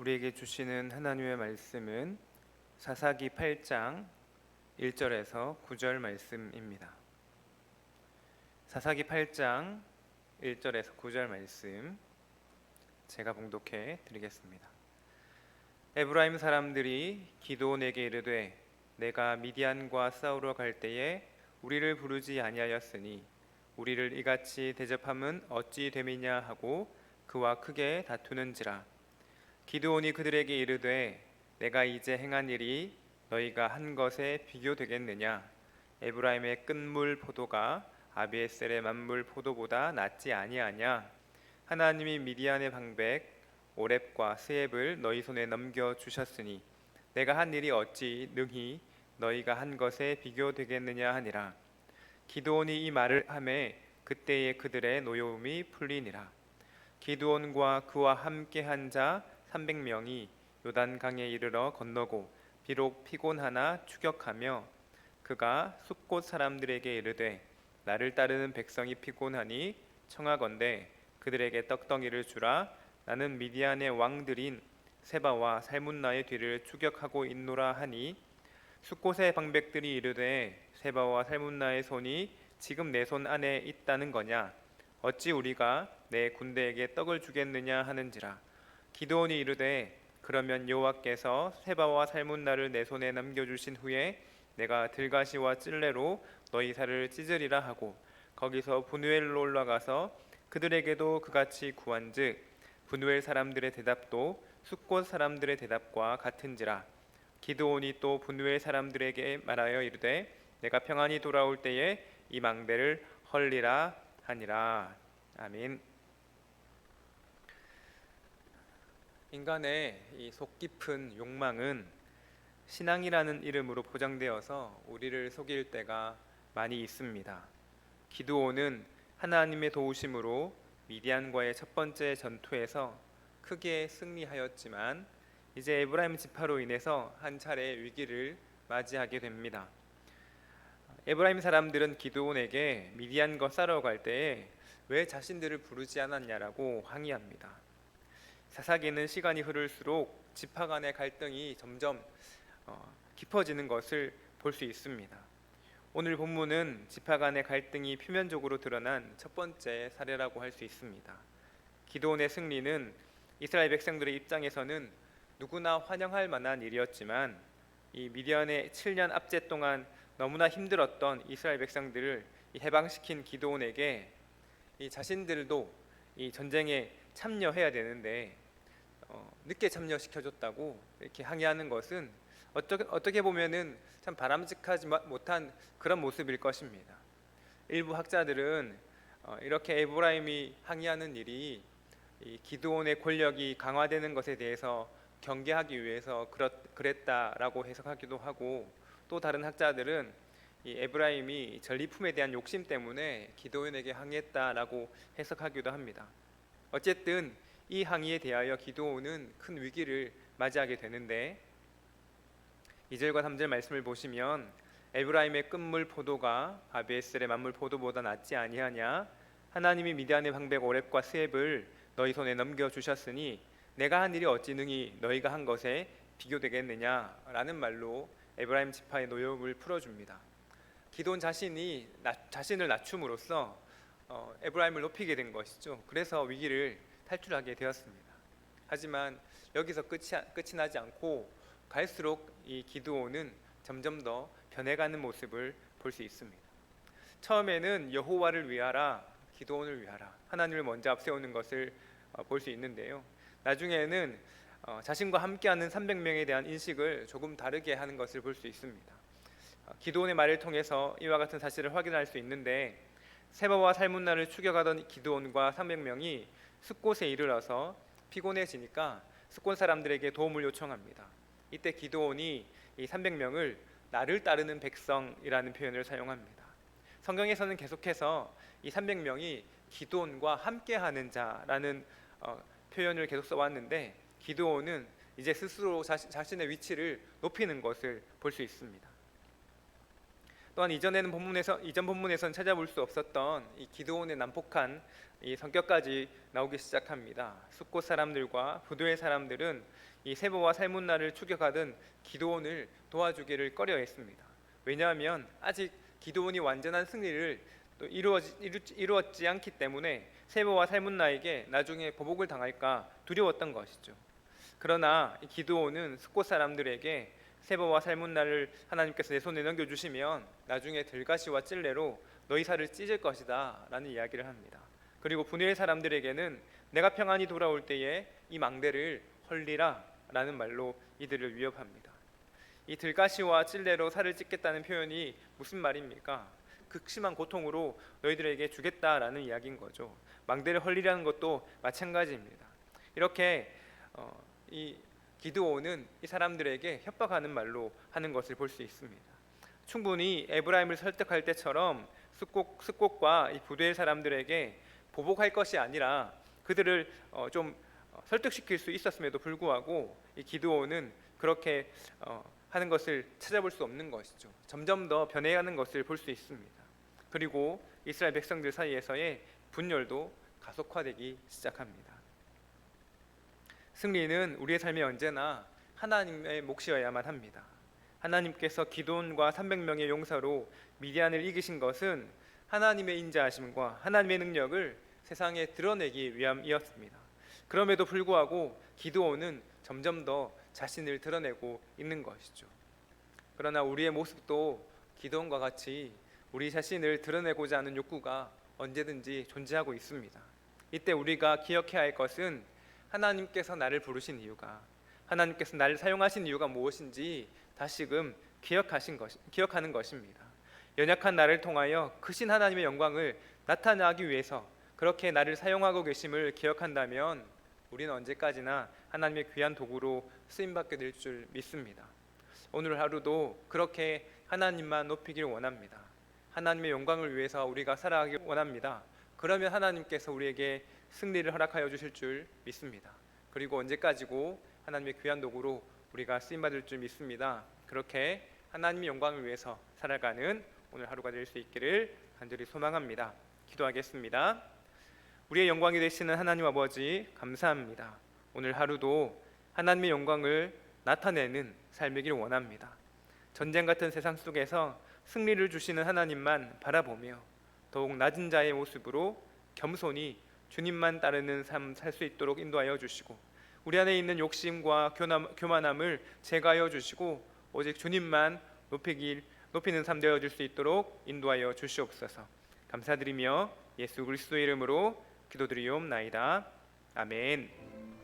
우리에게 주시는 하나님의 말씀은 사사기 8장 1절에서 9절 말씀입니다. 사사기 8장 1절에서 9절 말씀 제가 봉독해 드리겠습니다. 에브라임 사람들이 기드온에게 이르되 내가 미디안과 싸우러 갈 때에 우리를 부르지 아니하였으니 우리를 이같이 대접함은 어찌 됨이냐 하고 그와 크게 다투는지라. 기드온이 그들에게 이르되 내가 이제 행한 일이 너희가 한 것에 비교되겠느냐. 에브라임의 끝물 포도가 아비에셀의 만물 포도보다 낫지 아니하냐. 하나님이 미디안의 방백 오렙과 스앱을 너희 손에 넘겨 주셨으니 내가 한 일이 어찌 능히 너희가 한 것에 비교되겠느냐 하니라. 기드온이 이 말을 하매 그때에 그들의 노여움이 풀리니라. 기드온과 그와 함께한 자 300명이 요단강에 이르러 건너고 비록 피곤하나 추격하며 그가 숲곳 사람들에게 이르되 나를 따르는 백성이 피곤하니 청하건대 그들에게 떡덩이를 주라. 나는 미디안의 왕들인 세바와 살문나의 뒤를 추격하고 있노라 하니 숲곳의 방백들이 이르되 세바와 살문나의 손이 지금 내 손 안에 있다는 거냐. 어찌 우리가 내 군대에게 떡을 주겠느냐 하는지라. 기드온이 이르되 그러면 여호와께서 세바와 살문나를 내 손에 넘겨주신 후에 내가 들가시와 찔레로 너희 살을 찢으리라 하고 거기서 분우엘로 올라가서 그들에게도 그같이 구한즉 분우엘 사람들의 대답도 숫곳 사람들의 대답과 같은지라. 기드온이 또 분우엘 사람들에게 말하여 이르되 내가 평안히 돌아올 때에 이 망대를 헐리라 하니라. 아멘. 인간의 이 속 깊은 욕망은 신앙이라는 이름으로 포장되어서 우리를 속일 때가 많이 있습니다. 기드온은 하나님의 도우심으로 미디안과의 첫 번째 전투에서 크게 승리하였지만 이제 에브라임 지파로 인해서 한 차례 위기를 맞이하게 됩니다. 에브라임 사람들은 기드온에게 미디안과 싸러 갈 때에 왜 자신들을 부르지 않았냐라고 항의합니다. 사사기는 시간이 흐를수록 지파 간의 갈등이 점점 깊어지는 것을 볼 수 있습니다. 오늘 본문은 지파 간의 갈등이 표면적으로 드러난 첫 번째 사례라고 할 수 있습니다. 기드온의 승리는 이스라엘 백성들의 입장에서는 누구나 환영할 만한 일이었지만 이 미디안의 7년 압제 동안 너무나 힘들었던 이스라엘 백성들을 해방시킨 기드온에게 이 자신들도 이 전쟁에 참여해야 되는데 늦게 참여시켜줬다고 이렇게 항의하는 것은 어떻게 보면은 참 바람직하지 못한 그런 모습일 것입니다. 일부 학자들은 이렇게 에브라임이 항의하는 일이 이 기드온의 권력이 강화되는 것에 대해서 경계하기 위해서 그랬다라고 해석하기도 하고, 또 다른 학자들은 이 에브라임이 전리품에 대한 욕심 때문에 기드온에게 항의했다라고 해석하기도 합니다. 어쨌든 이 항의에 대하여 기드온은 큰 위기를 맞이하게 되는데 2절과 3절 말씀을 보시면 에브라임의 끝물 포도가 아비에셀의 만물 포도보다 낫지 아니하냐. 하나님이 미디안의 방백 오렙과 스앱을 너희 손에 넘겨주셨으니 내가 한 일이 어찌 능히 너희가 한 것에 비교되겠느냐라는 말로 에브라임 지파의 노여움을 풀어줍니다. 기드온 자신을 낮춤으로써 에브라임을 높이게 된 것이죠. 그래서 위기를 탈출하게 되었습니다. 하지만 여기서 끝이 나지 않고 갈수록 이 기드온은 점점 더 변해가는 모습을 볼 수 있습니다. 처음에는 여호와를 위하라, 기드온을 위하라, 하나님을 먼저 앞세우는 것을 볼 수 있는데요. 나중에는 자신과 함께하는 300명에 대한 인식을 조금 다르게 하는 것을 볼 수 있습니다. 기드온의 말을 통해서 이와 같은 사실을 확인할 수 있는데 세바와 살문나를 추격하던 기드온과 300명이 숲곳에 이르러서 피곤해지니까 숲곳 사람들에게 도움을 요청합니다. 이때 기드온이 이 300명을 나를 따르는 백성이라는 표현을 사용합니다. 성경에서는 계속해서 이 300명이 기드온과 함께하는 자라는 표현을 계속 써왔는데 기드온은 이제 스스로 자신의 위치를 높이는 것을 볼 수 있습니다. 또한 이전 본문에선 찾아볼 수 없었던 이 기드온의 난폭한 이 성격까지 나오기 시작합니다. 숫곳 사람들과 부두의 사람들은 이 세보와 살문나를 추격하던 기드온을 도와주기를 꺼려했습니다. 왜냐하면 아직 기드온이 완전한 승리를 또 이루었지 않기 때문에 세보와 살문나에게 나중에 보복을 당할까 두려웠던 것이죠. 그러나 이 기드온은 숫곳 사람들에게 세보와 살문나를 하나님께서 내 손에 넘겨주시면 나중에 들가시와 찔레로 너희 살을 찢을 것이다 라는 이야기를 합니다. 그리고 분유의 사람들에게는 내가 평안히 돌아올 때에 이 망대를 헐리라 라는 말로 이들을 위협합니다. 이 들가시와 찔레로 살을 찢겠다는 표현이 무슨 말입니까? 극심한 고통으로 너희들에게 주겠다라는 이야기인 거죠. 망대를 헐리라는 것도 마찬가지입니다. 이렇게 이 기드온은 이 사람들에게 협박하는 말로 하는 것을 볼 수 있습니다. 충분히 에브라임을 설득할 때처럼 숫곳과 이 부두의 사람들에게 보복할 것이 아니라 그들을 좀 설득시킬 수 있었음에도 불구하고 이 기드온은 그렇게 하는 것을 찾아볼 수 없는 것이죠. 점점 더 변해가는 것을 볼 수 있습니다. 그리고 이스라엘 백성들 사이에서의 분열도 가속화되기 시작합니다. 승리는 우리의 삶에 언제나 하나님의 몫이어야만 합니다. 하나님께서 기드온과 300명의 용사로 미디안을 이기신 것은 하나님의 인자하심과 하나님의 능력을 세상에 드러내기 위함이었습니다. 그럼에도 불구하고 기드온은 점점 더 자신을 드러내고 있는 것이죠. 그러나 우리의 모습도 기드온과 같이 우리 자신을 드러내고자 하는 욕구가 언제든지 존재하고 있습니다. 이때 우리가 기억해야 할 것은 하나님께서 나를 부르신 이유가, 하나님께서 나를 사용하신 이유가 무엇인지 다시금 기억하는 것입니다. 연약한 나를 통하여 크신 하나님의 영광을 나타나기 위해서 그렇게 나를 사용하고 계심을 기억한다면 우리는 언제까지나 하나님의 귀한 도구로 쓰임받게 될 줄 믿습니다. 오늘 하루도 그렇게 하나님만 높이길 원합니다. 하나님의 영광을 위해서 우리가 살아가길 원합니다. 그러면 하나님께서 우리에게 승리를 허락하여 주실 줄 믿습니다. 그리고 언제까지고 하나님의 귀한 도구로 우리가 쓰임받을 줄 믿습니다. 그렇게 하나님의 영광을 위해서 살아가는 오늘 하루가 될 수 있기를 간절히 소망합니다. 기도하겠습니다. 우리의 영광이 되시는 하나님 아버지 감사합니다. 오늘 하루도 하나님의 영광을 나타내는 삶이길 원합니다. 전쟁 같은 세상 속에서 승리를 주시는 하나님만 바라보며 더욱 낮은 자의 모습으로 겸손히 주님만 따르는 삶 살 수 있도록 인도하여 주시고 우리 안에 있는 욕심과 교만함을 제거하여 주시고 오직 주님만 높이는 삶 되어질 수 있도록 인도하여 주시옵소서. 감사드리며 예수 그리스도의 이름으로 기도드리옵나이다. 아멘.